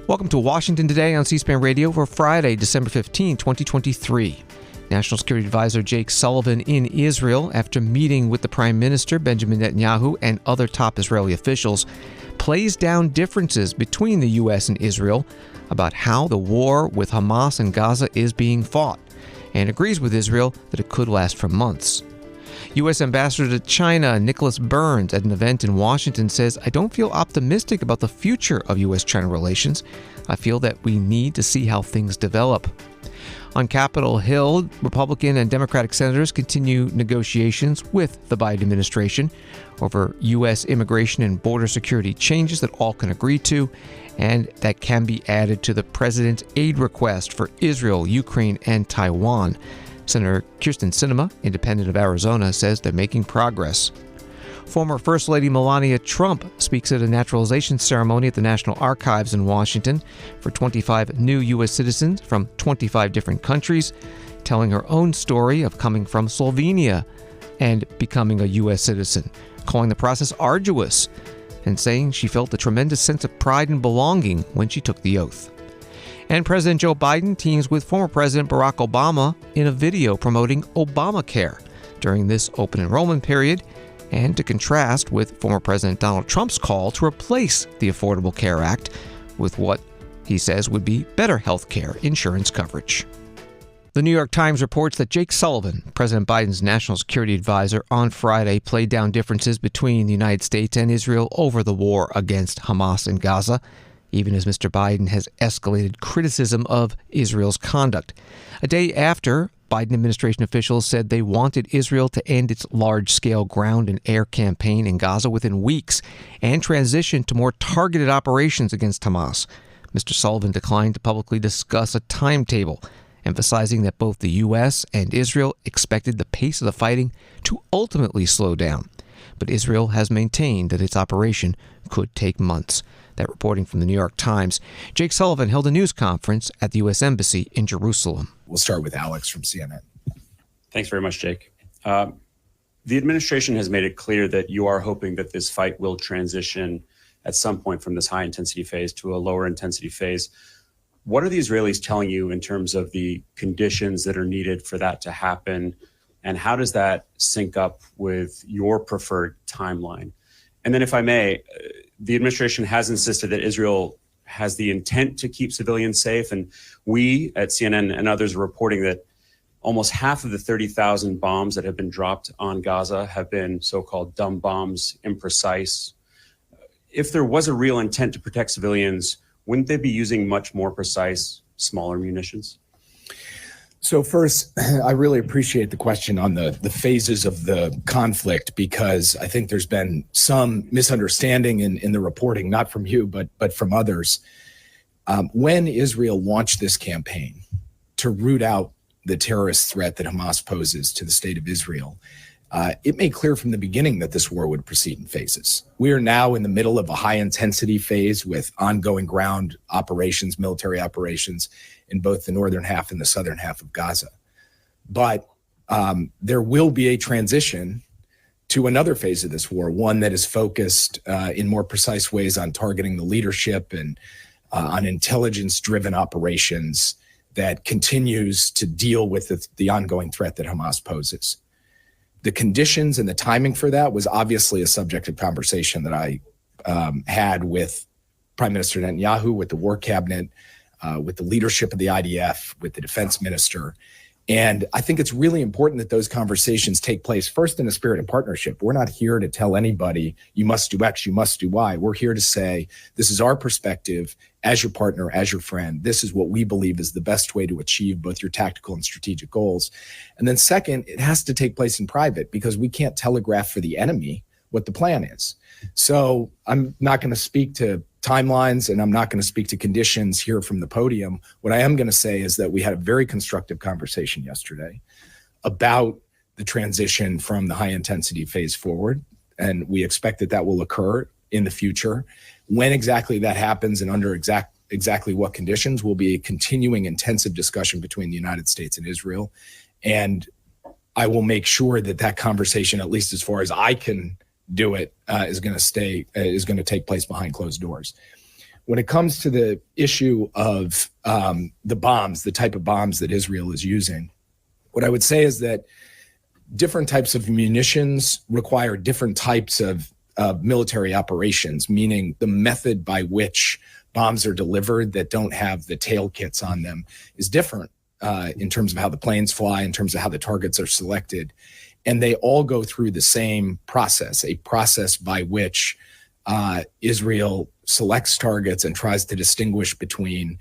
Welcome to Washington Today on C-SPAN Radio for Friday, December 15, 2023. National Security Adviser Jake Sullivan in Israel, after meeting with the Prime Minister Benjamin Netanyahu and other top Israeli officials, plays down differences between the U.S. and Israel about how the war with Hamas and Gaza is being fought, and agrees with Israel that it could last for months. U.S. Ambassador to China Nicholas Burns at an event in Washington says, "I don't feel optimistic about the future of U.S. China relations. I feel that we need to see how things develop." On Capitol Hill, Republican and Democratic senators continue negotiations with the Biden administration over U.S. immigration and border security changes that all can agree to, and that can be added to the president's aid request for Israel, Ukraine, and Taiwan. Senator Kyrsten Sinema, independent of Arizona, says they're making progress. Former First Lady Melania Trump speaks at a naturalization ceremony at the National Archives in Washington for 25 new U.S. citizens from 25 different countries, telling her own story of coming from Slovenia and becoming a U.S. citizen, calling the process arduous, and saying she felt a tremendous sense of pride and belonging when she took the oath. And President Joe Biden teams with former President Barack Obama in a video promoting Obamacare during this open enrollment period, and to contrast with former President Donald Trump's call to replace the Affordable Care Act with what he says would be better health care insurance coverage. The New York Times reports that Jake Sullivan, President Biden's national security advisor, on Friday played down differences between the United States and Israel over the war against Hamas and Gaza, even as Mr. Biden has escalated criticism of Israel's conduct. A day after, Biden administration officials said they wanted Israel to end its large-scale ground and air campaign in Gaza within weeks and transition to more targeted operations against Hamas. Mr. Sullivan declined to publicly discuss a timetable, emphasizing that both the U.S. and Israel expected the pace of the fighting to ultimately slow down. But Israel has maintained that its operation could take months. That reporting from the New York Times. Jake Sullivan held a news conference at the U.S. Embassy in Jerusalem. We'll start with Alex from CNN. Thanks very much, Jake. The administration has made it clear that you are hoping that this fight will transition at some point from this high-intensity phase to a lower-intensity phase. What are the Israelis telling you in terms of the conditions that are needed for that to happen, and how does that sync up with your preferred timeline? And then, if I may, the administration has insisted that Israel has the intent to keep civilians safe. And we at CNN and others are reporting that almost half of the 30,000 bombs that have been dropped on Gaza have been so-called dumb bombs, imprecise. If there was a real intent to protect civilians, wouldn't they be using much more precise, smaller munitions? So first, I really appreciate the question on the phases of the conflict, because I think there's been some misunderstanding in the reporting, not from you, but from others. When Israel launched this campaign to root out the terrorist threat that Hamas poses to the state of Israel, it made clear from the beginning that this war would proceed in phases. We are now in the middle of a high-intensity phase with ongoing ground operations, military operations, in both the northern half and the southern half of Gaza. But there will be a transition to another phase of this war, one that is focused in more precise ways on targeting the leadership and on intelligence-driven operations that continues to deal with the ongoing threat that Hamas poses. The conditions and the timing for that was obviously a subject of conversation that I had with Prime Minister Netanyahu, with the War Cabinet, with the leadership of the IDF, with the defense minister. And I think it's really important that those conversations take place first in a spirit of partnership. We're not here to tell anybody, you must do X, you must do Y. We're here to say, this is our perspective as your partner, as your friend. This is what we believe is the best way to achieve both your tactical and strategic goals. And then second, it has to take place in private, because we can't telegraph for the enemy what the plan is. So I'm not going to speak to timelines, and I'm not going to speak to conditions here from the podium. What I am going to say is that we had a very constructive conversation yesterday about the transition from the high intensity phase forward, and we expect that will occur in the future. When exactly that happens and under exactly what conditions will be a continuing intensive discussion between the United States and Israel. And I will make sure that that conversation, at least as far as I can do it, is going to take place behind closed doors. when it comes to the issue of the bombs, the type of bombs that Israel is using, what I would say is that different types of munitions require different types of military operations, meaning the method by which bombs are delivered that don't have the tail kits on them is different in terms of how the planes fly, in terms of how the targets are selected. And they all go through the same process, a process by which Israel selects targets and tries to distinguish between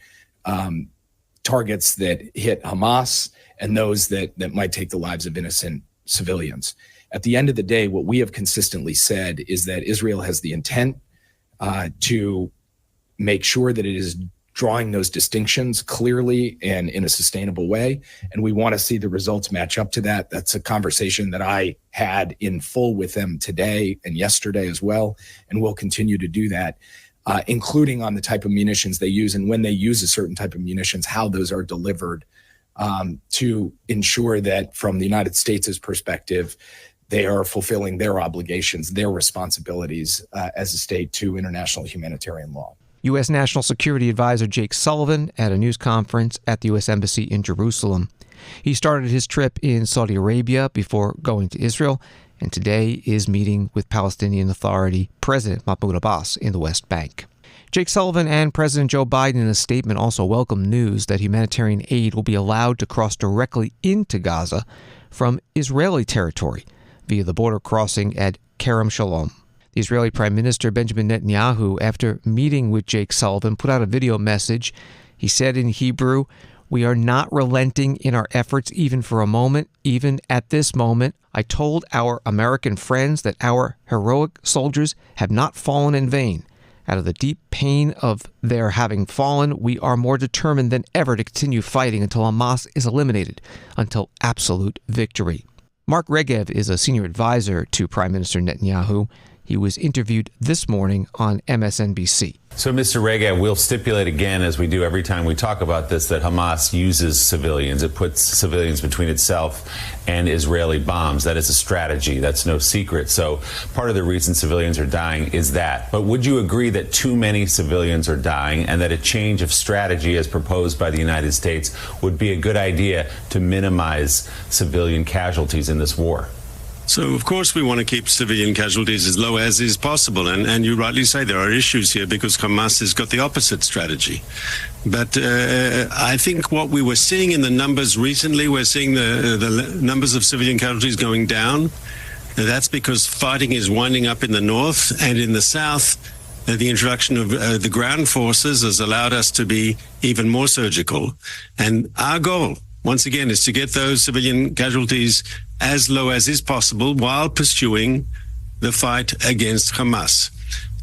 targets that hit Hamas and those that might take the lives of innocent civilians. At the end of the day, what we have consistently said is that Israel has the intent to make sure that it is drawing those distinctions clearly and in a sustainable way. And we want to see the results match up to that. That's a conversation that I had in full with them today and yesterday as well. And we'll continue to do that, including on the type of munitions they use and when they use a certain type of munitions, how those are delivered, to ensure that from the United States' perspective, they are fulfilling their obligations, their responsibilities as a state to international humanitarian law. U.S. National Security Adviser Jake Sullivan at a news conference at the U.S. Embassy in Jerusalem. He started his trip in Saudi Arabia before going to Israel, and today is meeting with Palestinian Authority President Mahmoud Abbas in the West Bank. Jake Sullivan and President Joe Biden in a statement also welcomed news that humanitarian aid will be allowed to cross directly into Gaza from Israeli territory via the border crossing at Kerem Shalom. The Israeli Prime Minister Benjamin Netanyahu, after meeting with Jake Sullivan, put out a video message. He said in Hebrew, "We are not relenting in our efforts even for a moment, even at this moment. I told our American friends that our heroic soldiers have not fallen in vain. Out of the deep pain of their having fallen, we are more determined than ever to continue fighting until Hamas is eliminated, until absolute victory." Mark Regev is a senior advisor to Prime Minister Netanyahu. He was interviewed this morning on MSNBC. So, Mr. Regev, we'll stipulate again, as we do every time we talk about this, that Hamas uses civilians. It puts civilians between itself and Israeli bombs. That is a strategy. That's no secret. So part of the reason civilians are dying is that. But would you agree that too many civilians are dying and that a change of strategy as proposed by the United States would be a good idea to minimize civilian casualties in this war? So, of course, we want to keep civilian casualties as low as is possible. And you rightly say there are issues here because Hamas has got the opposite strategy. But I think what we were seeing in the numbers recently, we're seeing the numbers of civilian casualties going down. That's because fighting is winding up in the north and in the south. The introduction of the ground forces has allowed us to be even more surgical. And our goal, once again, is to get those civilian casualties as low as is possible while pursuing the fight against Hamas.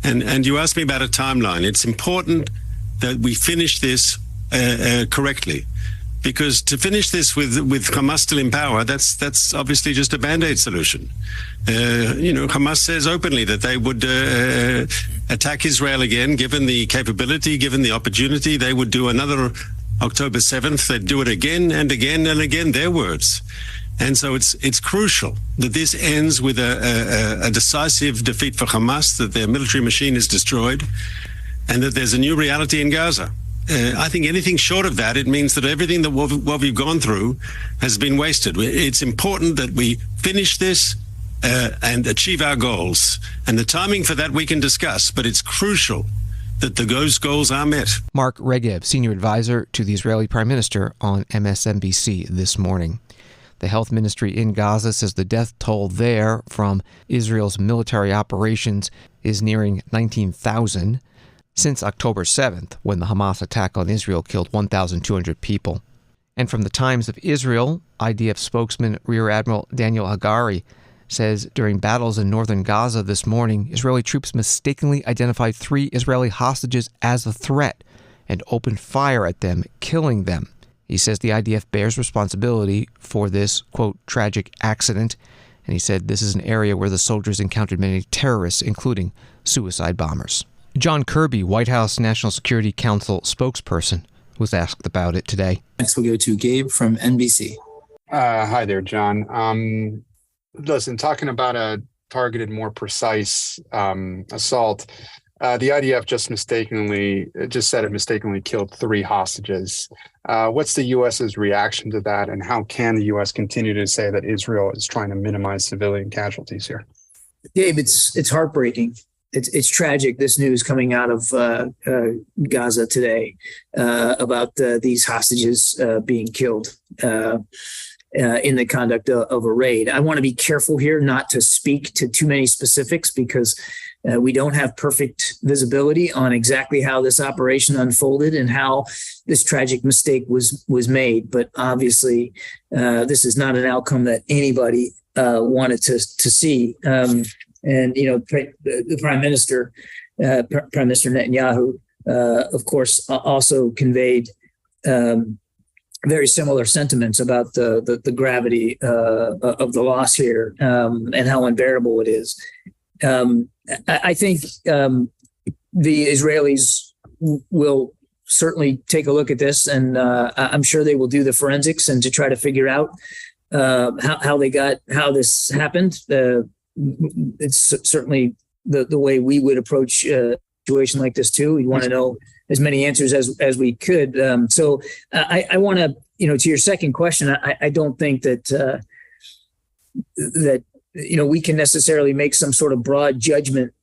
And you asked me about a timeline. It's important that we finish this correctly, because to finish this with Hamas still in power, that's obviously just a Band-Aid solution. Hamas says openly that they would attack Israel again, given the capability, given the opportunity. They would do another October 7th. They'd do it again and again and again, their words. And so it's crucial that this ends with a decisive defeat for Hamas, that their military machine is destroyed, and that there's a new reality in Gaza. I think anything short of that, it means that everything that what we've gone through has been wasted. It's important that we finish this and achieve our goals. And the timing for that we can discuss, but it's crucial that those goals are met. Mark Regev, senior advisor to the Israeli Prime Minister on MSNBC this morning. The health ministry in Gaza says the death toll there from Israel's military operations is nearing 19,000 since October 7th, when the Hamas attack on Israel killed 1,200 people. And from the Times of Israel, IDF spokesman Rear Admiral Daniel Hagari says during battles in northern Gaza this morning, Israeli troops mistakenly identified 3 Israeli hostages as a threat and opened fire at them, killing them. He says the IDF bears responsibility for this, quote, tragic accident. And he said this is an area where the soldiers encountered many terrorists, including suicide bombers. John Kirby, White House National Security Council spokesperson, was asked about it today. Next, we'll go to Gabe from NBC. Hi there, John. Listen, talking about a targeted, more precise assault, The IDF just said it mistakenly killed 3 hostages. What's the U.S.'s reaction to that, and how can the U.S. continue to say that Israel is trying to minimize civilian casualties here? Dave, it's heartbreaking. It's tragic, this news coming out of Gaza today about these hostages being killed in the conduct of a raid. I want to be careful here not to speak to too many specifics because we don't have perfect visibility on exactly how this operation unfolded and how this tragic mistake was made. But obviously, this is not an outcome that anybody wanted to see. And, you know, the Prime Minister Netanyahu, of course, also conveyed very similar sentiments about the gravity of the loss here and how unbearable it is. I think the Israelis will certainly take a look at this, and I'm sure they will do the forensics and to try to figure out how this happened. It's certainly the way we would approach a situation like this too. We want to know as many answers as we could. So I want to, to your second question, I don't think that we can necessarily make some sort of broad judgment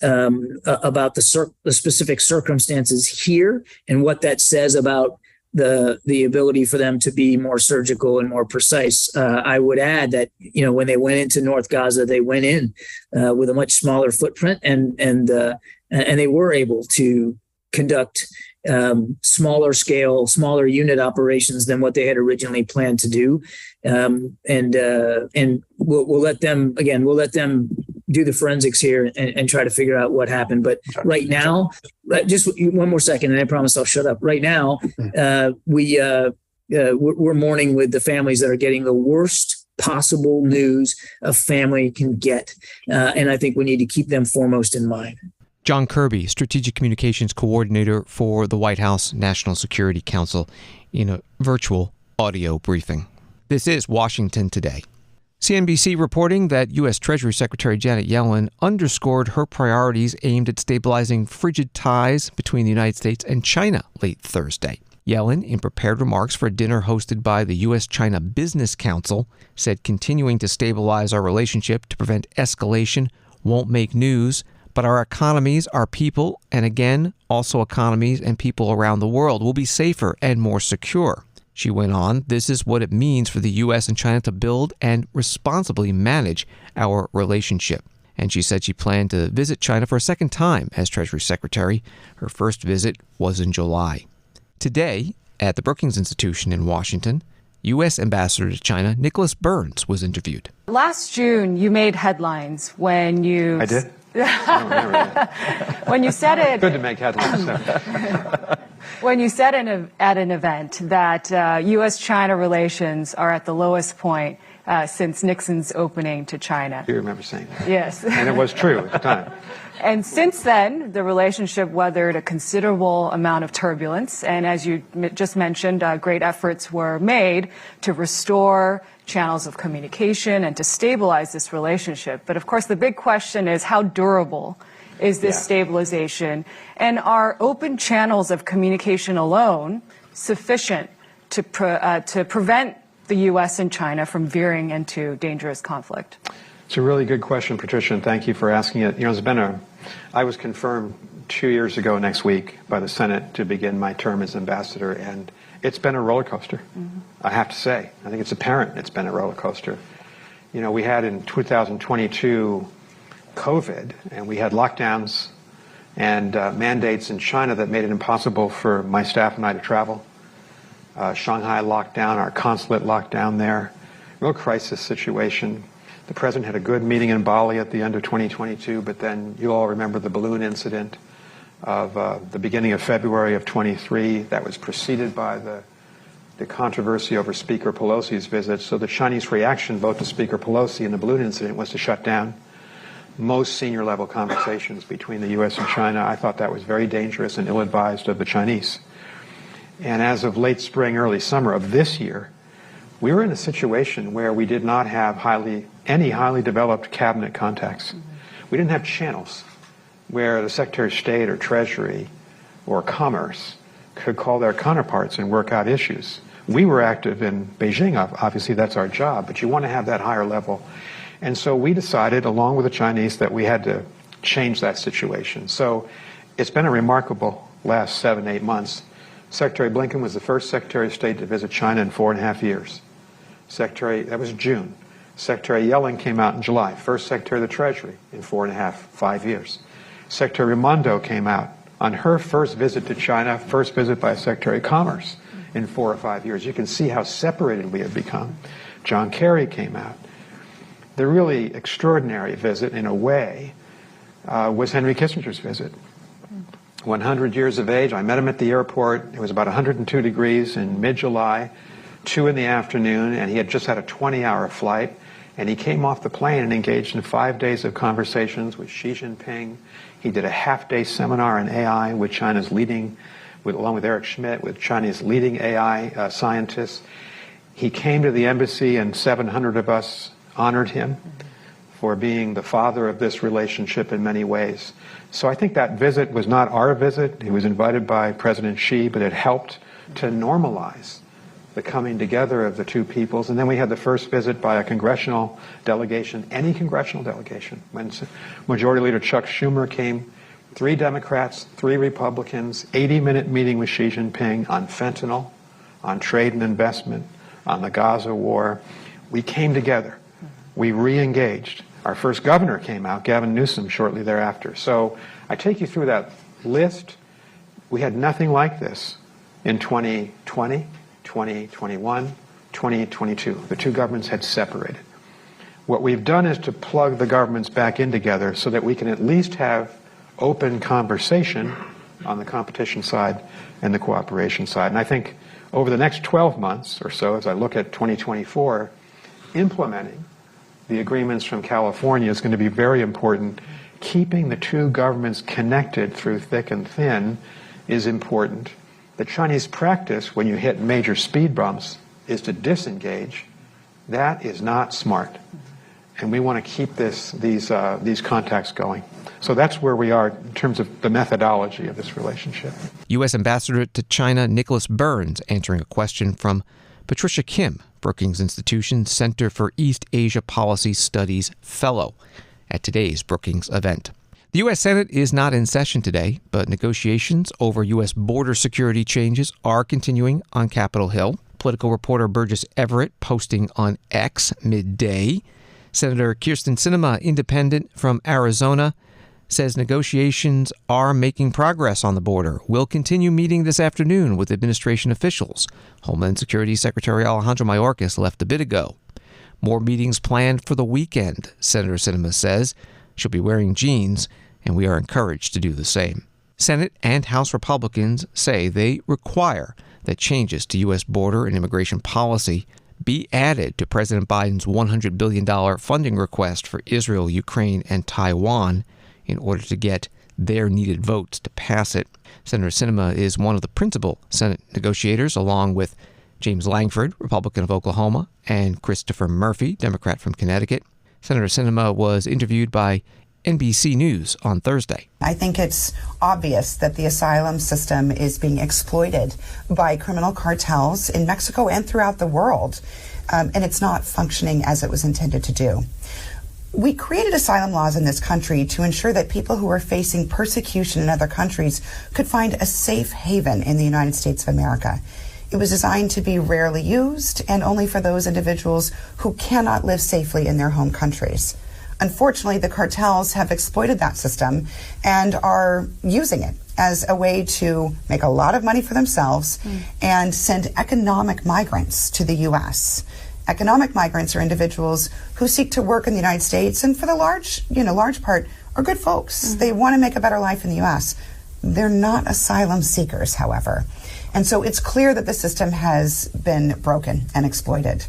about the specific circumstances here and what that says about the ability for them to be more surgical and more precise. I would add that, when they went into North Gaza, they went in with a much smaller footprint and they were able to conduct smaller scale, smaller unit operations than what they had originally planned to do. And we'll let them do the forensics here and try to figure out what happened. But right now, just one more second, and I promise I'll shut up. Right now, we're mourning with the families that are getting the worst possible news a family can get. And I think we need to keep them foremost in mind. John Kirby, Strategic Communications Coordinator for the White House National Security Council, in a virtual audio briefing. This is Washington Today. CNBC reporting that U.S. Treasury Secretary Janet Yellen underscored her priorities aimed at stabilizing frigid ties between the United States and China late Thursday. Yellen, in prepared remarks for a dinner hosted by the U.S. China Business Council, said continuing to stabilize our relationship to prevent escalation won't make news, but our economies, our people, and again, also economies and people around the world will be safer and more secure. She went on, this is what it means for the U.S. and China to build and responsibly manage our relationship. And she said she planned to visit China for a second time as Treasury Secretary. Her first visit was in July. Today, at the Brookings Institution in Washington, U.S. Ambassador to China Nicholas Burns was interviewed. Last June, you made headlines when you... I did? When you said it... Good to make headlines. When you said at an event that U.S.-China relations are at the lowest point since Nixon's opening to China. Do you remember saying that? Yes. And it was true at the time. And since then, the relationship weathered a considerable amount of turbulence. And as you just mentioned, great efforts were made to restore channels of communication and to stabilize this relationship. But of course, the big question is how durable is this stabilization? And are open channels of communication alone sufficient to prevent the U.S. and China from veering into dangerous conflict? It's a really good question, Patricia, and thank you for asking it. I was confirmed 2 years ago next week by the Senate to begin my term as ambassador, and it's been a roller coaster. Mm-hmm. I have to say. I think it's apparent it's been a roller coaster. We had in 2022 COVID, and we had lockdowns and mandates in China that made it impossible for my staff and I to travel. Shanghai locked down, our consulate locked down there. Real crisis situation. The president had a good meeting in Bali at the end of 2022, but then you all remember the balloon incident of the beginning of February of 23. That was preceded by the controversy over Speaker Pelosi's visit. So the Chinese reaction both to Speaker Pelosi and the balloon incident was to shut down most senior level conversations between the U.S. and China. I thought that was very dangerous and ill-advised of the Chinese. And as of late spring, early summer of this year, we were in a situation where we did not have any highly developed cabinet contacts. We didn't have channels where the Secretary of State or Treasury or Commerce could call their counterparts and work out issues. We were active in Beijing, obviously that's our job, but you want to have that higher level. And so we decided, along with the Chinese, that we had to change that situation. So it's been a remarkable last 7-8 months. Secretary Blinken was the first Secretary of State to visit China in 4.5 years. That was June. Secretary Yellen came out in July, first Secretary of the Treasury in 5 years. Secretary Raimondo came out on her first visit to China, first visit by a Secretary of Commerce in 4 or 5 years. You can see how separated we have become. John Kerry came out. The really extraordinary visit, in a way, was Henry Kissinger's visit. 100 years of age, I met him at the airport. It was about 102 degrees in mid-July, 2 in the afternoon, and he had just had a 20-hour flight. And he came off the plane and engaged in 5 days of conversations with Xi Jinping. He did a half-day seminar in AI with China's leading, along with Eric Schmidt, with China's leading AI scientists. He came to the embassy, and 700 of us honored him for being the father of this relationship in many ways. So I think that visit was not our visit. He was invited by President Xi, but it helped to normalize the coming together of the two peoples. And then we had the first visit by a congressional delegation, any congressional delegation. When Majority Leader Chuck Schumer came, 3 Democrats, 3 Republicans, 80-minute meeting with Xi Jinping on fentanyl, on trade and investment, on the Gaza war. We came together. We re-engaged. Our first governor came out, Gavin Newsom, shortly thereafter. So I take you through that list. We had nothing like this in 2020, 2021, 2022. The two governments had separated. What we've done is to plug the governments back in together so that we can at least have open conversation on the competition side and the cooperation side. And I think over the next 12 months or so, as I look at 2024, implementing the agreements from California is going to be very important. Keeping the two governments connected through thick and thin is important. The Chinese practice, when you hit major speed bumps, is to disengage. That is not smart. And we want to keep these contacts going. So that's where we are in terms of the methodology of this relationship. U.S. Ambassador to China Nicholas Burns answering a question from Patricia Kim, Brookings Institution's Center for East Asia Policy Studies Fellow, at today's Brookings event. The U.S. Senate is not in session today, but negotiations over U.S. border security changes are continuing on Capitol Hill. Political reporter Burgess Everett posting on X midday. Senator Kyrsten Sinema, independent from Arizona, says negotiations are making progress on the border. We'll continue meeting this afternoon with administration officials. Homeland Security Secretary Alejandro Mayorkas left a bit ago. More meetings planned for the weekend, Senator Sinema says. She'll be wearing jeans, and we are encouraged to do the same. Senate and House Republicans say they require that changes to U.S. border and immigration policy be added to President Biden's $100 billion funding request for Israel, Ukraine, and Taiwan in order to get their needed votes to pass it. Senator Sinema is one of the principal Senate negotiators, along with James Langford, Republican of Oklahoma, and Christopher Murphy, Democrat from Connecticut. Senator Sinema was interviewed by NBC News on Thursday. I think it's obvious that the asylum system is being exploited by criminal cartels in Mexico and throughout the world, and it's not functioning as it was intended to do. We created asylum laws in this country to ensure that people who are facing persecution in other countries could find a safe haven in the United States of America. It was designed to be rarely used and only for those individuals who cannot live safely in their home countries. Unfortunately, the cartels have exploited that system and are using it as a way to make a lot of money for themselves and send economic migrants to the U.S. Economic migrants are individuals who seek to work in the United States and for the large part are good folks. They want to make a better life in the U.S. They're not asylum seekers, however. And so it's clear that the system has been broken and exploited.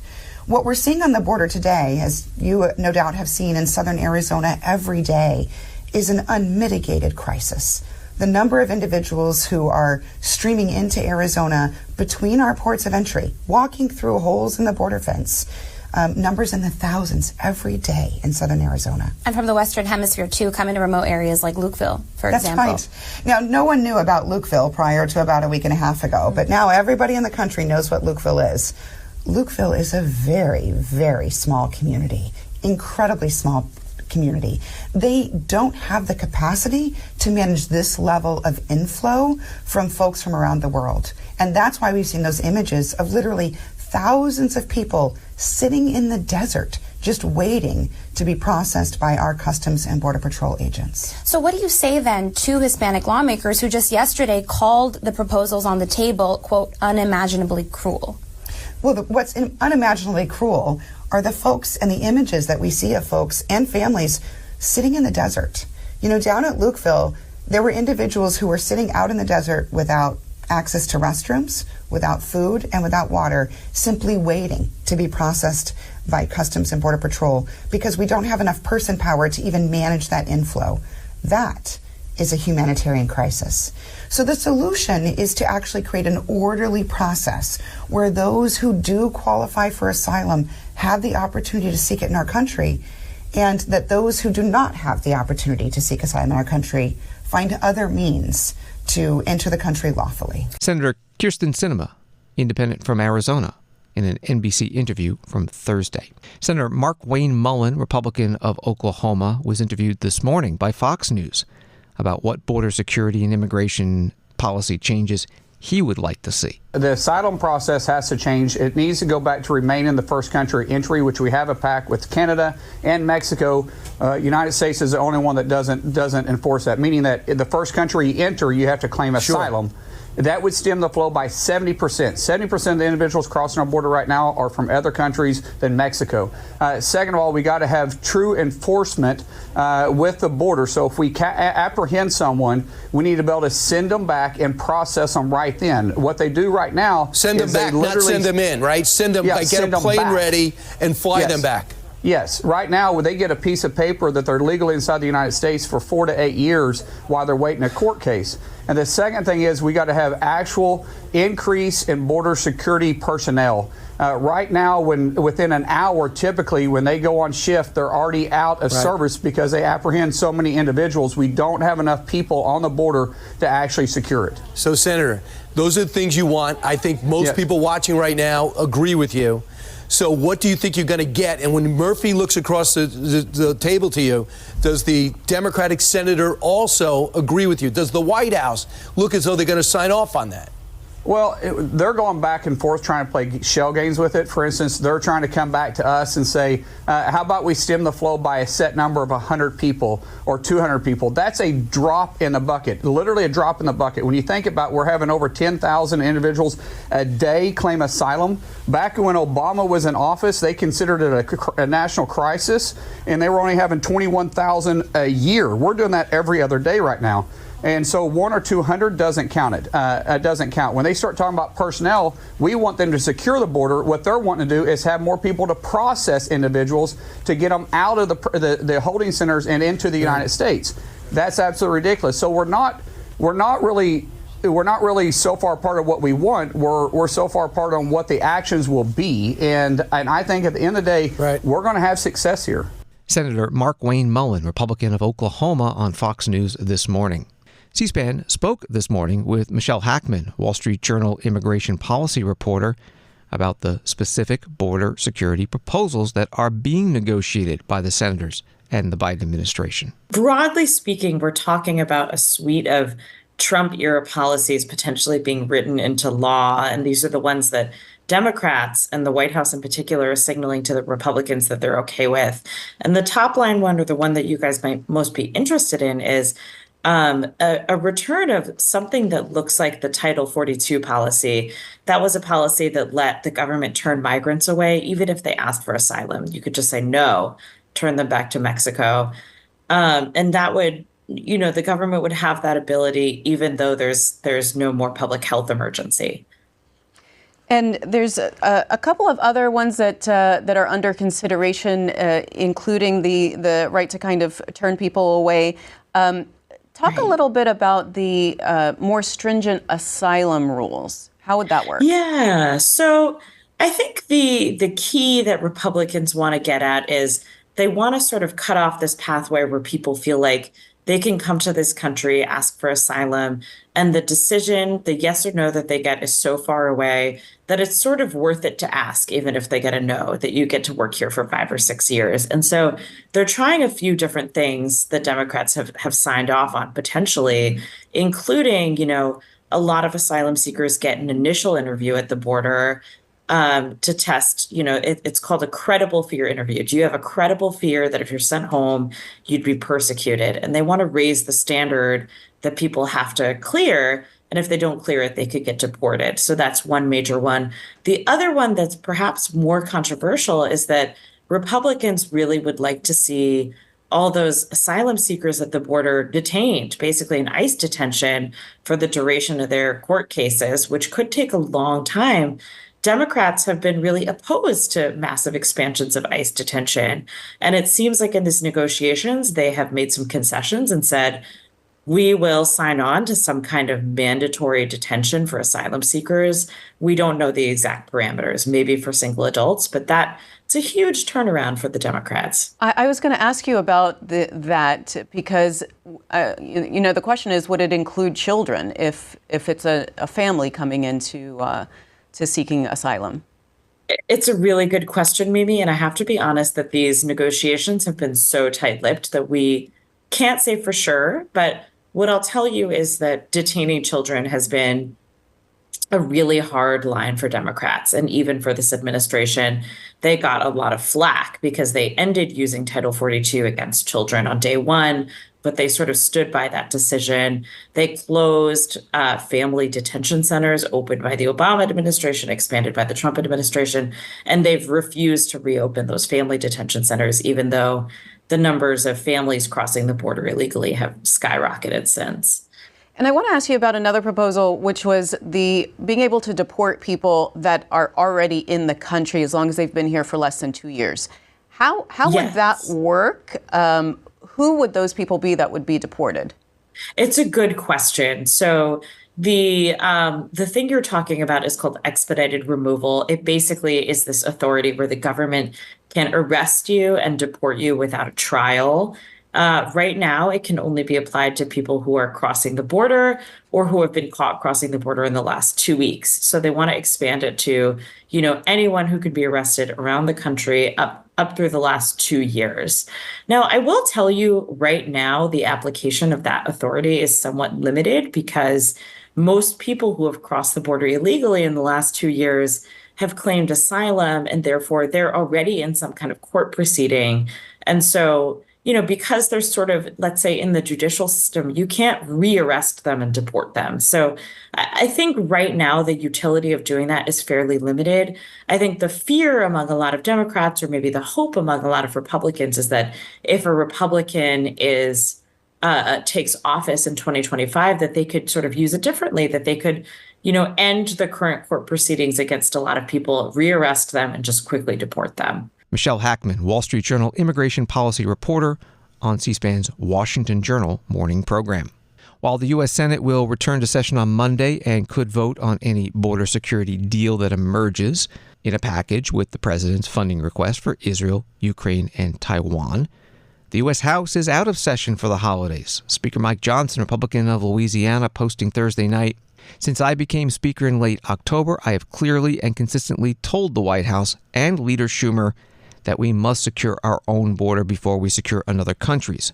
What we're seeing on the border today, as you no doubt have seen in southern Arizona every day, is an unmitigated crisis. The number of individuals who are streaming into Arizona between our ports of entry, walking through holes in the border fence, numbers in the thousands every day in southern Arizona. And from the Western Hemisphere, too, come into remote areas like Lukeville, for example. That's right. Now, no one knew about Lukeville prior to about a week and a half ago, but now everybody in the country knows what Lukeville is. Lukeville is a very, very small community, incredibly small community. They don't have the capacity to manage this level of inflow from folks from around the world. And that's why we've seen those images of literally thousands of people sitting in the desert just waiting to be processed by our Customs and Border Patrol agents. So what do you say then to Hispanic lawmakers who just yesterday called the proposals on the table, quote, unimaginably cruel? Well, what's unimaginably cruel are the folks and the images that we see of folks and families sitting in the desert. You know, down at Lukeville, there were individuals who were sitting out in the desert without access to restrooms, without food, and without water, simply waiting to be processed by Customs and Border Patrol because we don't have enough person power to even manage that inflow. That is a humanitarian crisis. So the solution is to actually create an orderly process where those who do qualify for asylum have the opportunity to seek it in our country, and that those who do not have the opportunity to seek asylum in our country find other means to enter the country lawfully. Senator Kyrsten Sinema, independent from Arizona, in an NBC interview from Thursday. Senator Mark Wayne Mullen, Republican of Oklahoma, was interviewed this morning by Fox News about what border security and immigration policy changes he would like to see. The asylum process has to change. It needs to go back to remain in the first country entry, which we have a pact with Canada and Mexico. United States is the only one that doesn't enforce that, meaning that in the first country you enter, you have to claim asylum. That would stem the flow by 70%. 70% of the individuals crossing our border right now are from other countries than Mexico. Second of all, we got to have true enforcement with the border. So if we apprehend someone, we need to be able to send them back and process them right then. What they do right now send them back, not send them in, right? Send them, get a plane ready and fly them back. Yes. Right now, when they get a piece of paper that they're legally inside the United States for 4 to 8 years while they're waiting a court case. And the second thing is we got to have actual increase in border security personnel. Right now, within an hour, typically, when they go on shift, they're already out of service because they apprehend so many individuals. We don't have enough people on the border to actually secure it. So, Senator, those are the things you want. I think most people watching right now agree with you. So what do you think you're going to get? And when Murphy looks across the table to you, does the Democratic senator also agree with you? Does the White House look as though they're going to sign off on that? Well, they're going back and forth trying to play shell games with it. For instance, they're trying to come back to us and say, how about we stem the flow by a set number of 100 people or 200 people? That's a drop in the bucket, literally a drop in the bucket. When you think about we're having over 10,000 individuals a day claim asylum. Back when Obama was in office, they considered it a national crisis, and they were only having 21,000 a year. We're doing that every other day right now. And so 100 or 200 doesn't count it. It doesn't count. When they start talking about personnel, we want them to secure the border. What they're wanting to do is have more people to process individuals to get them out of the holding centers and into the United States. That's absolutely ridiculous. So we're not really so far part of what we want. We're so far part on what the actions will be. And I think at the end of the day, we're going to have success here. Senator Mark Wayne Mullen, Republican of Oklahoma, on Fox News this morning. C-SPAN spoke this morning with Michelle Hackman, Wall Street Journal immigration policy reporter, about the specific border security proposals that are being negotiated by the senators and the Biden administration. Broadly speaking, we're talking about a suite of Trump-era policies potentially being written into law, and these are the ones that Democrats and the White House in particular are signaling to the Republicans that they're okay with. And the top line one, or the one that you guys might most be interested in, is a return of something that looks like the Title 42 policy. That was a policy that let the government turn migrants away, even if they asked for asylum. You could just say no, turn them back to Mexico. And that would, the government would have that ability, even though there's no more public health emergency. And there's a couple of other ones that are under consideration, including the right to kind of turn people away. Talk a little bit about the more stringent asylum rules. How would that work? Yeah. So I think the key that Republicans want to get at is they want to sort of cut off this pathway where people feel like they can come to this country, ask for asylum, and the decision, the yes or no that they get is so far away that it's sort of worth it to ask, even if they get a no, that you get to work here for 5 or 6 years. And so they're trying a few different things that Democrats have signed off on potentially, including, a lot of asylum seekers get an initial interview at the border to test, it's called a credible fear interview. Do you have a credible fear that if you're sent home, you'd be persecuted? And they want to raise the standard that people have to clear. And if they don't clear it, they could get deported. So that's one major one. The other one that's perhaps more controversial is that Republicans really would like to see all those asylum seekers at the border detained, basically in ICE detention for the duration of their court cases, which could take a long time. Democrats have been really opposed to massive expansions of ICE detention. And it seems like in these negotiations, they have made some concessions and said, we will sign on to some kind of mandatory detention for asylum seekers. We don't know the exact parameters, maybe for single adults, but it's a huge turnaround for the Democrats. I was going to ask you about that because, the question is, would it include children if it's a family coming into to seeking asylum? It's a really good question, Mimi, and I have to be honest that these negotiations have been so tight-lipped that we can't say for sure, but what I'll tell you is that detaining children has been a really hard line for Democrats. And even for this administration, they got a lot of flack because they ended using Title 42 against children on day one, but they sort of stood by that decision. They closed family detention centers opened by the Obama administration, expanded by the Trump administration, and they've refused to reopen those family detention centers, even though the numbers of families crossing the border illegally have skyrocketed since. And I want to ask you about another proposal, which was the being able to deport people that are already in the country as long as they've been here for less than 2 years. How would that work? Who would those people be that would be deported? It's a good question. So the thing you're talking about is called expedited removal. It basically is this authority where the government can arrest you and deport you without a trial. Right now, it can only be applied to people who are crossing the border or who have been caught crossing the border in the last 2 weeks. So they want to expand it to, anyone who could be arrested around the country up through the last 2 years. Now, I will tell you right now, the application of that authority is somewhat limited because most people who have crossed the border illegally in the last 2 years have claimed asylum, and therefore they're already in some kind of court proceeding. And so, because they're sort of, let's say, in the judicial system, you can't rearrest them and deport them. So I think right now the utility of doing that is fairly limited. I think the fear among a lot of Democrats, or maybe the hope among a lot of Republicans, is that if a Republican takes office in 2025, that they could sort of use it differently, that they could end the current court proceedings against a lot of people, rearrest them, and just quickly deport them. Michelle Hackman, Wall Street Journal immigration policy reporter on C-SPAN's Washington Journal morning program. While the U.S. Senate will return to session on Monday and could vote on any border security deal that emerges in a package with the president's funding request for Israel, Ukraine, and Taiwan, the U.S. House is out of session for the holidays. Speaker Mike Johnson, Republican of Louisiana, posting Thursday night, "Since I became Speaker in late October, I have clearly and consistently told the White House and Leader Schumer that we must secure our own border before we secure another country's.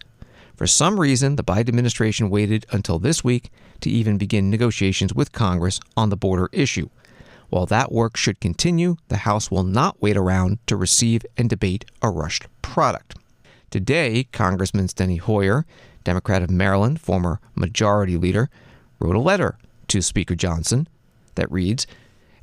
For some reason, the Biden administration waited until this week to even begin negotiations with Congress on the border issue. While that work should continue, the House will not wait around to receive and debate a rushed product." Today, Congressman Steny Hoyer, Democrat of Maryland, former Majority Leader, wrote a letter to Speaker Johnson that reads,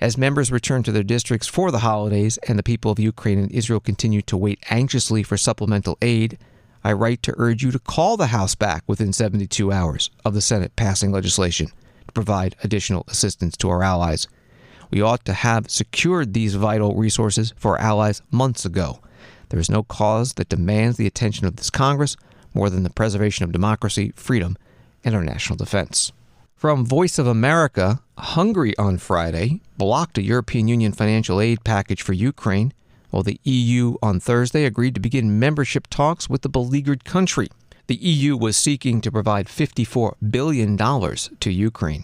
"As members return to their districts for the holidays and the people of Ukraine and Israel continue to wait anxiously for supplemental aid, I write to urge you to call the House back within 72 hours of the Senate passing legislation to provide additional assistance to our allies. We ought to have secured these vital resources for our allies months ago. There is no cause that demands the attention of this Congress more than the preservation of democracy, freedom, and our national defense." From Voice of America, Hungary on Friday blocked a European Union financial aid package for Ukraine, while the EU on Thursday agreed to begin membership talks with the beleaguered country. The EU was seeking to provide $54 billion to Ukraine.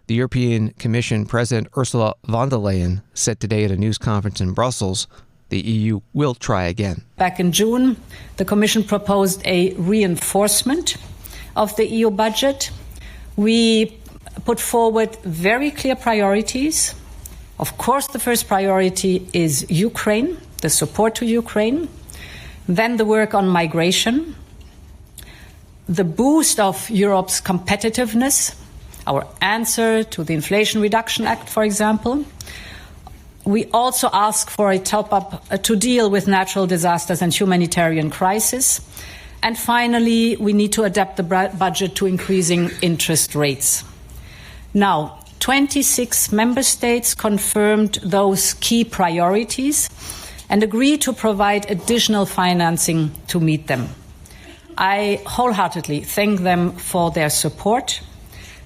The European Commission President Ursula von der Leyen said today at a news conference in Brussels the EU will try again. Back in June, the Commission proposed a reinforcement of the EU budget. We put forward very clear priorities. Of course, the first priority is Ukraine, the support to Ukraine, then the work on migration, the boost of Europe's competitiveness, our answer to the Inflation Reduction Act, for example. We also ask for a top-up to deal with natural disasters and humanitarian crisis. And finally, we need to adapt the budget to increasing interest rates. Now, 26 member states confirmed those key priorities and agreed to provide additional financing to meet them. I wholeheartedly thank them for their support.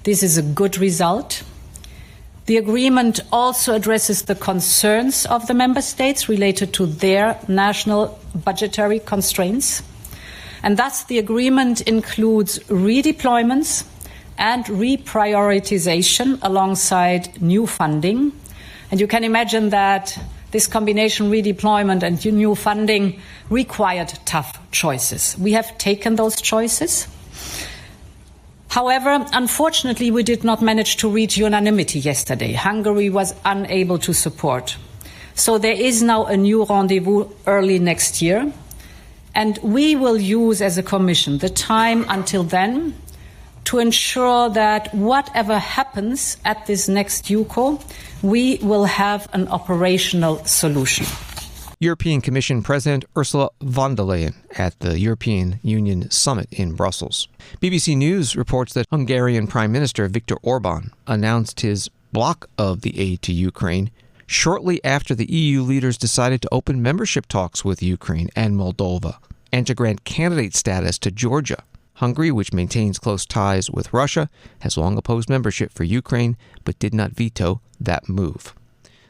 This is a good result. The agreement also addresses the concerns of the member states related to their national budgetary constraints. And thus the agreement includes redeployments and reprioritization alongside new funding. And you can imagine that this combination, redeployment and new funding, required tough choices. We have taken those choices. However, unfortunately, we did not manage to reach unanimity yesterday. Hungary was unable to support. So there is now a new rendezvous early next year. And we will use, as a Commission, the time until then to ensure that whatever happens at this next UCO, we will have an operational solution. European Commission President Ursula von der Leyen at the European Union Summit in Brussels. BBC News reports that Hungarian Prime Minister Viktor Orban announced his block of the aid to Ukraine shortly after the EU leaders decided to open membership talks with Ukraine and Moldova and to grant candidate status to Georgia. Hungary, which maintains close ties with Russia, has long opposed membership for Ukraine but did not veto that move.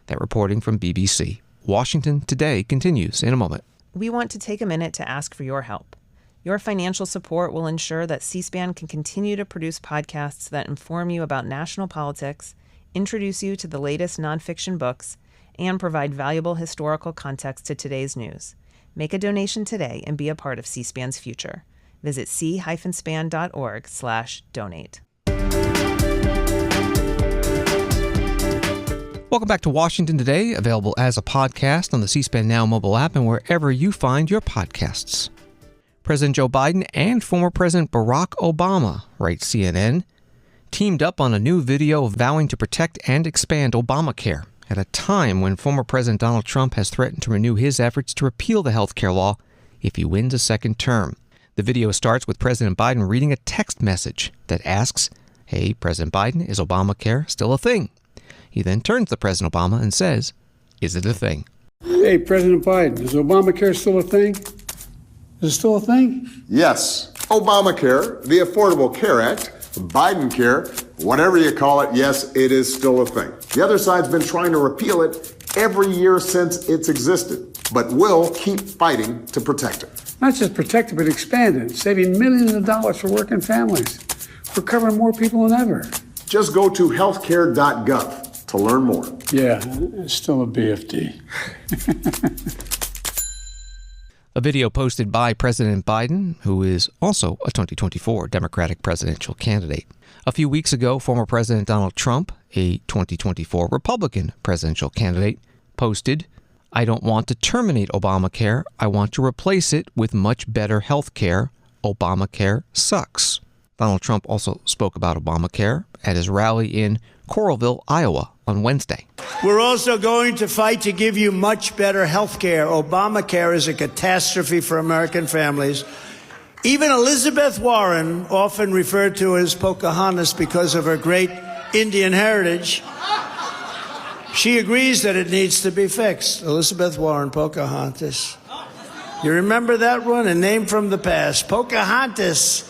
That reporting from BBC. Washington Today continues in a moment. We want to take a minute to ask for your help. Your financial support will ensure that C-SPAN can continue to produce podcasts that inform you about national politics, introduce you to the latest nonfiction books, and provide valuable historical context to today's news. Make a donation today and be a part of C-SPAN's future. Visit c-span.org/donate. Welcome back to Washington Today, available as a podcast on the C-SPAN Now mobile app and wherever you find your podcasts. President Joe Biden and former President Barack Obama, writes CNN, teamed up on a new video vowing to protect and expand Obamacare at a time when former President Donald Trump has threatened to renew his efforts to repeal the health care law if he wins a second term. The video starts with President Biden reading a text message that asks, "Hey, President Biden, is Obamacare still a thing?" He then turns to President Obama and says, "Is it a thing?" Hey, President Biden, is Obamacare still a thing? Is it still a thing? Yes. Obamacare, the Affordable Care Act, Biden Care, whatever you call it, yes, it is still a thing. The other side's been trying to repeal it every year since it's existed, but we'll keep fighting to protect it. Not just protect it, but expand it, saving millions of dollars for working families. We're covering more people than ever. Just go to healthcare.gov to learn more. Yeah, it's still a BFD. A video posted by President Biden, who is also a 2024 Democratic presidential candidate. A few weeks ago, former President Donald Trump, a 2024 Republican presidential candidate, posted, "I don't want to terminate Obamacare. I want to replace it with much better health care. Obamacare sucks." Donald Trump also spoke about Obamacare at his rally in Coralville, Iowa on Wednesday. We're also going to fight to give you much better health care. Obamacare is a catastrophe for American families. Even Elizabeth Warren, often referred to as Pocahontas because of her great Indian heritage, she agrees that it needs to be fixed. Elizabeth Warren, Pocahontas. You remember that one? A name from the past. Pocahontas.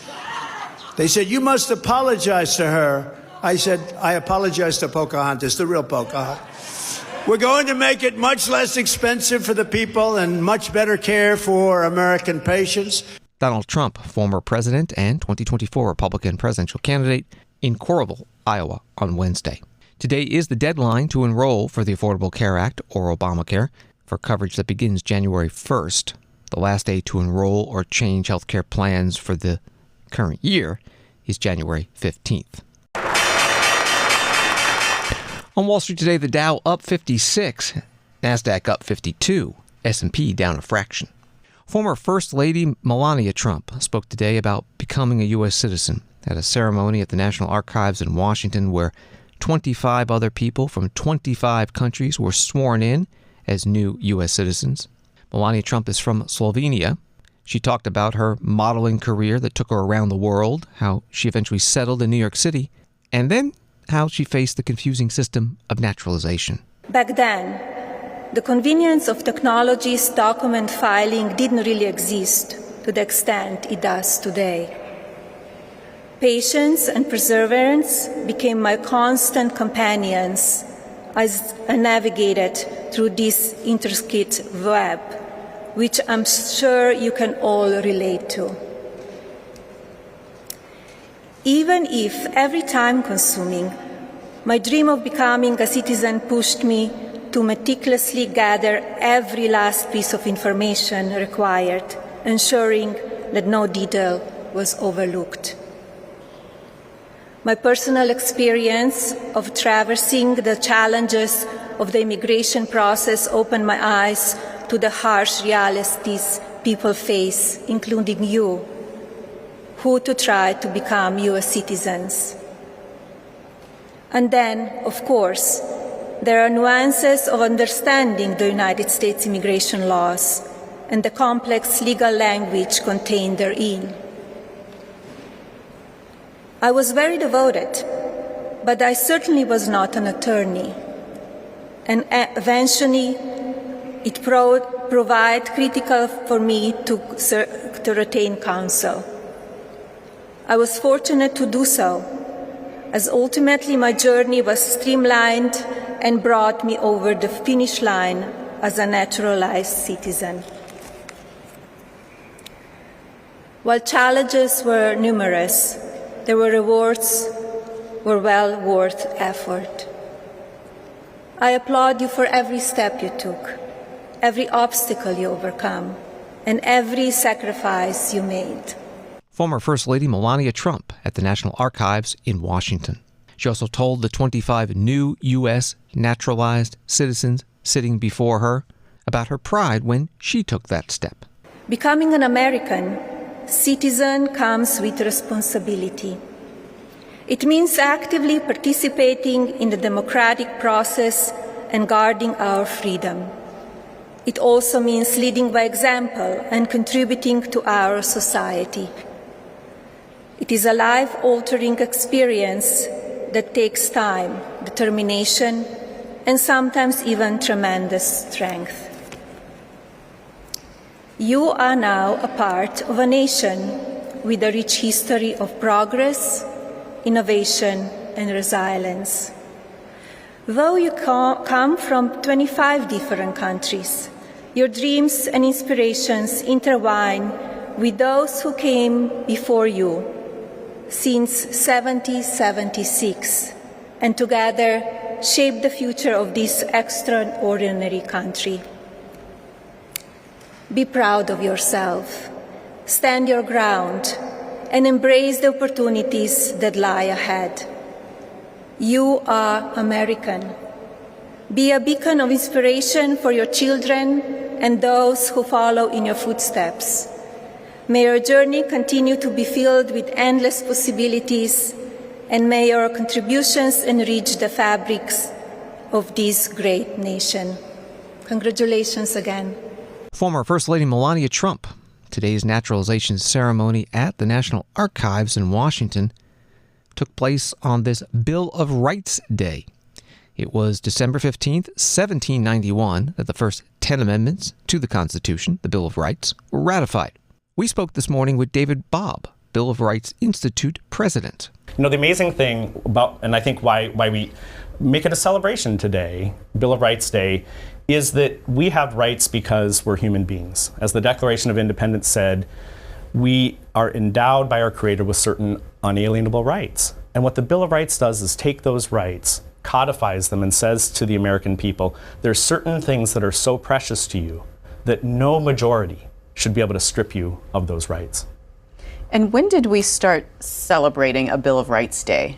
They said, you must apologize to her. I said, I apologize to Pocahontas, the real Pocahontas. We're going to make it much less expensive for the people and much better care for American patients. Donald Trump, former president and 2024 Republican presidential candidate, in Coralville, Iowa, on Wednesday. Today is the deadline to enroll for the Affordable Care Act, or Obamacare, for coverage that begins January 1st. The last day to enroll or change health care plans for the current year is January 15th. On Wall Street today, the Dow up 56, NASDAQ up 52, S&P down a fraction. Former First Lady Melania Trump spoke today about becoming a U.S. citizen at a ceremony at the National Archives in Washington where 25 other people from 25 countries were sworn in as new U.S. citizens. Melania Trump is from Slovenia. She talked about her modeling career that took her around the world, how she eventually settled in New York City, and then how she faced the confusing system of naturalization. Back then, the convenience of technology's document filing didn't really exist to the extent it does today. Patience and perseverance became my constant companions as I navigated through this intricate web, which I'm sure you can all relate to. Even if every time-consuming, my dream of becoming a citizen pushed me to meticulously gather every last piece of information required, ensuring that no detail was overlooked. My personal experience of traversing the challenges of the immigration process opened my eyes to the harsh realities people face, including you, who to try to become U.S. citizens. And then, of course, there are nuances of understanding the United States immigration laws and the complex legal language contained therein. I was very devoted, but I certainly was not an attorney. And eventually, it proved critical for me to retain counsel. I was fortunate to do so, as ultimately my journey was streamlined and brought me over the finish line as a naturalized citizen. While challenges were numerous, the rewards were well worth effort. I applaud you for every step you took, every obstacle you overcome, and every sacrifice you made. Former First Lady Melania Trump at the National Archives in Washington. She also told the 25 new U.S. naturalized citizens sitting before her about her pride when she took that step. Becoming an American citizen comes with responsibility. It means actively participating in the democratic process and guarding our freedom. It also means leading by example and contributing to our society. It is a life-altering experience that takes time, determination, and sometimes even tremendous strength. You are now a part of a nation with a rich history of progress, innovation, and resilience. Though you come from 25 different countries, your dreams and inspirations intertwine with those who came before you since 1776, and together shape the future of this extraordinary country. Be proud of yourself, stand your ground, and embrace the opportunities that lie ahead. You are American. Be a beacon of inspiration for your children and those who follow in your footsteps. May your journey continue to be filled with endless possibilities, and may your contributions enrich the fabrics of this great nation. Congratulations again. Former First Lady Melania Trump. Today's naturalization ceremony at the National Archives in Washington took place on this Bill of Rights Day. It was December 15th, 1791, that the first 10 amendments to the Constitution, the Bill of Rights, were ratified. We spoke this morning with David Bobb, Bill of Rights Institute president. You know, the amazing thing about, and I think why we make it a celebration today, Bill of Rights Day, is that we have rights because we're human beings. As the Declaration of Independence said, we are endowed by our Creator with certain unalienable rights. And what the Bill of Rights does is take those rights, codifies them, and says to the American people, there's certain things that are so precious to you that no majority should be able to strip you of those rights. And when did we start celebrating a Bill of Rights Day?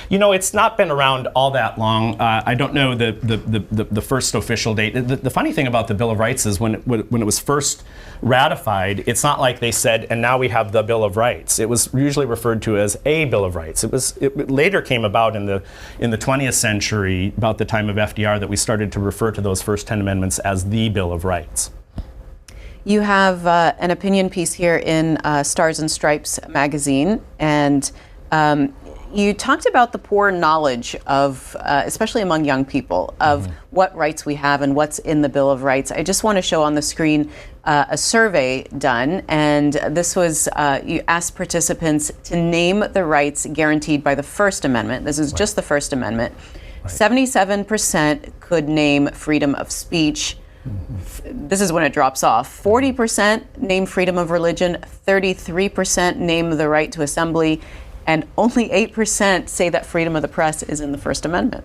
You know, it's not been around all that long. I don't know the first official date. The funny thing about the Bill of Rights is when it was first ratified, it's not like they said, and now we have the Bill of Rights. It was usually referred to as a Bill of Rights. It later came about in the 20th century, about the time of FDR, that we started to refer to those first 10 amendments as the Bill of Rights. You have an opinion piece here in Stars and Stripes magazine, and you talked about the poor knowledge of, especially among young people, of what rights we have and what's in the Bill of Rights. I just want to show on the screen a survey done, and this was, you asked participants to name the rights guaranteed by the First Amendment. This is just the First Amendment. 77% could name freedom of speech. This is when it drops off. 40% name freedom of religion, 33% name the right to assembly, and only 8% say that freedom of the press is in the First Amendment.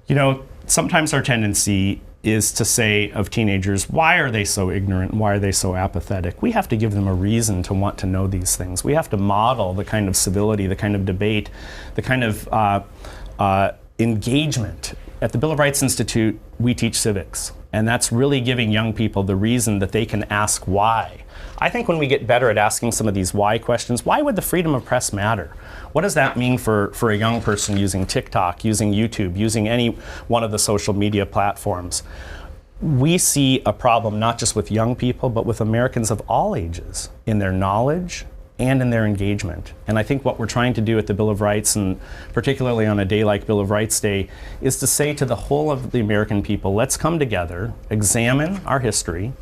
You know, sometimes our tendency is to say of teenagers, why are they so ignorant? Why are they so apathetic? We have to give them a reason to want to know these things. We have to model the kind of civility, the kind of debate, the kind of engagement. At the Bill of Rights Institute, we teach civics, and that's really giving young people the reason that they can ask why. I think when we get better at asking some of these why questions, why would the freedom of press matter? What does that mean for a young person using TikTok, using YouTube, using any one of the social media platforms? We see a problem not just with young people, but with Americans of all ages in their knowledge and in their engagement. And I think what we're trying to do at the Bill of Rights, and particularly on a day like Bill of Rights Day, is to say to the whole of the American people, let's come together, examine our history,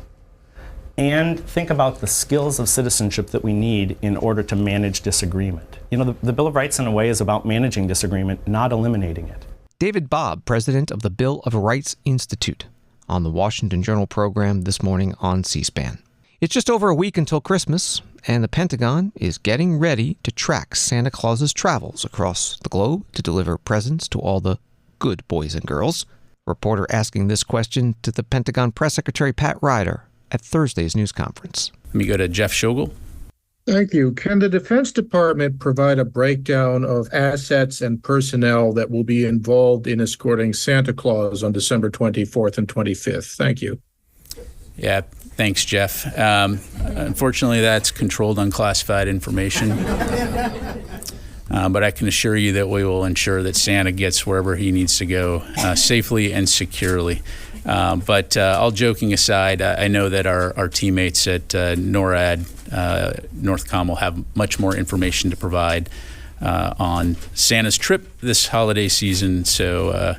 and think about the skills of citizenship that we need in order to manage disagreement. You know, the Bill of Rights in a way is about managing disagreement, not eliminating it. David Bobb, president of the Bill of Rights Institute, on the Washington Journal program this morning on C-SPAN. It's just over a week until Christmas, and the Pentagon is getting ready to track Santa Claus's travels across the globe to deliver presents to all the good boys and girls. Reporter asking this question to the Pentagon Press Secretary Pat Ryder at Thursday's news conference. Let me go to Jeff Schogel. Thank you. Can the Defense Department provide a breakdown of assets and personnel that will be involved in escorting Santa Claus on December 24th and 25th? Thank you. Yeah, thanks, Jeff. Unfortunately, that's controlled unclassified information. But I can assure you that we will ensure that Santa gets wherever he needs to go safely and securely. But all joking aside, I know that our teammates at NORAD, Northcom, will have much more information to provide on Santa's trip this holiday season. So,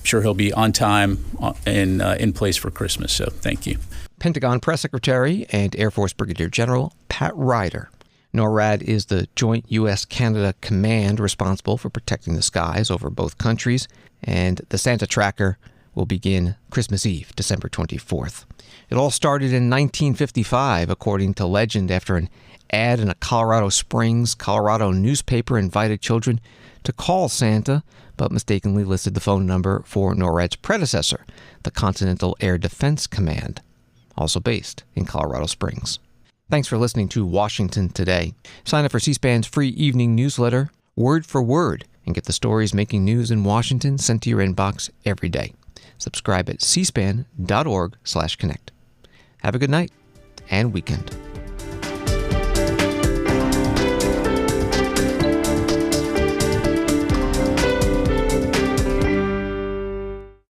sure he'll be on time and in place for Christmas. So thank you. Pentagon Press Secretary and Air Force Brigadier General Pat Ryder. NORAD is the joint U.S. Canada command responsible for protecting the skies over both countries, and the Santa Tracker will begin Christmas Eve, December 24th. It all started in 1955, according to legend, after an ad in a Colorado Springs, Colorado newspaper invited children to call Santa, but mistakenly listed the phone number for NORAD's predecessor, the Continental Air Defense Command, also based in Colorado Springs. Thanks for listening to Washington Today. Sign up for C-SPAN's free evening newsletter, Word for Word, and get the stories making news in Washington sent to your inbox every day. Subscribe at cspan.org/connect. Have a good night and weekend.